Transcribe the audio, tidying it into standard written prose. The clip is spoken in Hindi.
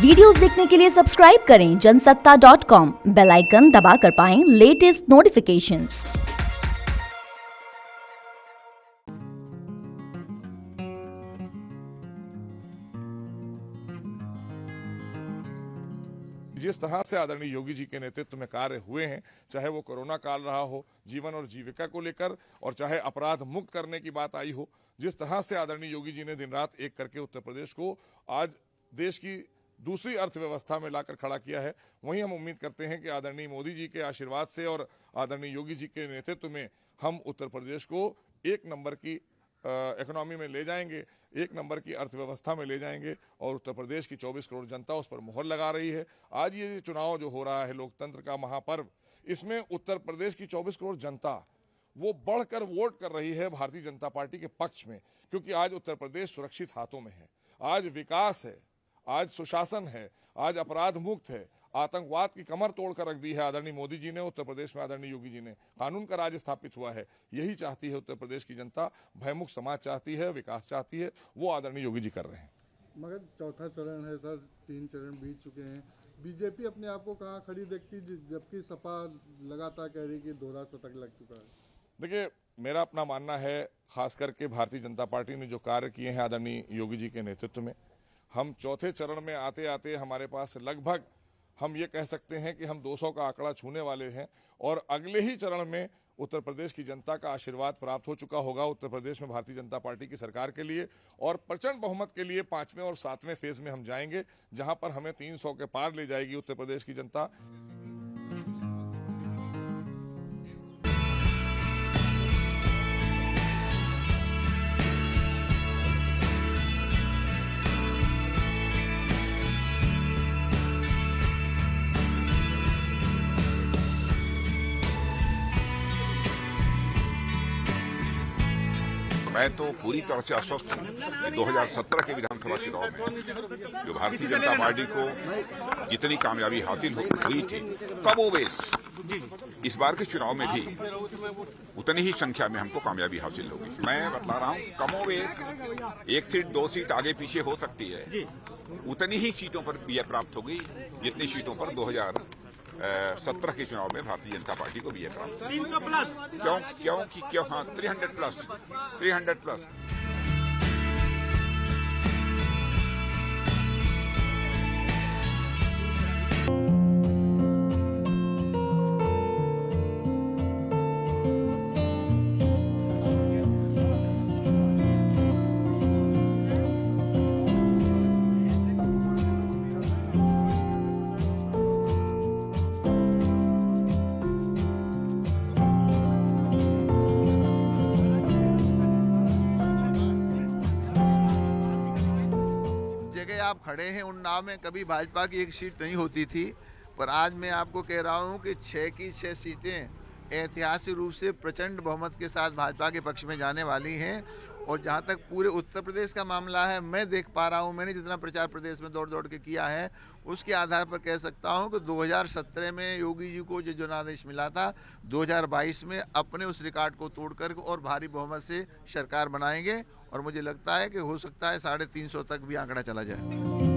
वीडियोस देखने के लिए सब्सक्राइब करें जनसत्ता.com, बेल आइकन दबाकर पाएं लेटेस्ट नोटिफिकेशंस। जिस तरह से आदरणीय योगी जी के नेतृत्व में कार्य हुए हैं, चाहे वो कोरोना काल रहा हो, जीवन और जीविका को लेकर, और चाहे अपराध मुक्त करने की बात आई हो, जिस तरह से आदरणीय योगी जी ने दिन रात एक करके उत्तर प्रदेश को आज देश की दूसरी अर्थव्यवस्था में लाकर खड़ा किया है, वहीं हम उम्मीद करते हैं कि आदरणीय मोदी जी के आशीर्वाद से और आदरणीय योगी जी के नेतृत्व में हम उत्तर प्रदेश को एक नंबर की इकोनॉमी में ले जाएंगे, एक नंबर की अर्थव्यवस्था में ले जाएंगे और उत्तर प्रदेश की 24 करोड़ जनता उस पर मुहर लगा रही है। आज ये चुनाव जो हो रहा है, लोकतंत्र का महापर्व, इसमें उत्तर प्रदेश की 24 करोड़ जनता वो बढ़कर वोट कर रही है भारतीय जनता पार्टी के पक्ष में, क्योंकि आज उत्तर प्रदेश सुरक्षित हाथों में है, आज विकास है, आज सुशासन है, आज अपराध मुक्त है, आतंकवाद की कमर तोड़कर रख दी है आदरणीय मोदी जी ने। उत्तर प्रदेश में आदरणीय योगी जी ने कानून का राज स्थापित हुआ है। यही चाहती है उत्तर प्रदेश की जनता, भयमुक्त समाज चाहती है, विकास चाहती है, वो आदरणीय योगी जी कर रहे हैं। मगर चौथा चरण है सर, 3 चरण बीत चुके हैं। बीजेपी अपने आप को कहाँ खड़ी देखती, जबकि सपा लगातार कह रही कि दोहरा शतक लग चुका है? देखिए, मेरा अपना मानना है, खास करके भारतीय जनता पार्टी ने जो कार्य किए हैं आदरणीय योगी जी के नेतृत्व में, हम चौथे चरण में आते आते हमारे पास लगभग हम ये कह सकते हैं कि हम 200 का आंकड़ा छूने वाले हैं, और अगले ही चरण में उत्तर प्रदेश की जनता का आशीर्वाद प्राप्त हो चुका होगा उत्तर प्रदेश में भारतीय जनता पार्टी की सरकार के लिए, और प्रचंड बहुमत के लिए 5वें और 7वें फेज में हम जाएंगे, जहां पर हमें 300 के पार ले जाएगी उत्तर प्रदेश की जनता। मैं तो पूरी तरह से आश्वस्त हूँ कि 2017 के विधानसभा चुनाव में जो भारतीय जनता पार्टी को जितनी कामयाबी हासिल हुई थी, कमोबेश इस बार के चुनाव में भी उतनी ही संख्या में हमको कामयाबी हासिल होगी। मैं बता रहा हूँ, कमोबेश 1 सीट 2 सीट आगे पीछे हो सकती है, उतनी ही सीटों पर विजय प्राप्त होगी जितनी सीटों पर 2017 के चुनाव में भारतीय जनता पार्टी को विजय प्राप्त 300 प्लस क्यों हाँ 300 प्लस। आप खड़े हैं, उन नाव में कभी भाजपा की एक सीट नहीं होती थी, पर आज मैं आपको कह रहा हूं कि 6 की 6 सीटें ऐतिहासिक रूप से प्रचंड बहुमत के साथ भाजपा के पक्ष में जाने वाली हैं। और जहां तक पूरे उत्तर प्रदेश का मामला है, मैं देख पा रहा हूं, मैंने जितना प्रचार प्रदेश में दौड़ दौड़ के किया है, उसके आधार पर कह सकता हूं कि 2017 में योगी जी को जो जनादेश मिला था, 2022 में अपने उस रिकॉर्ड को तोड़कर और भारी बहुमत से सरकार बनाएंगे, और मुझे लगता है कि हो सकता है 350 तक भी आंकड़ा चला जाए।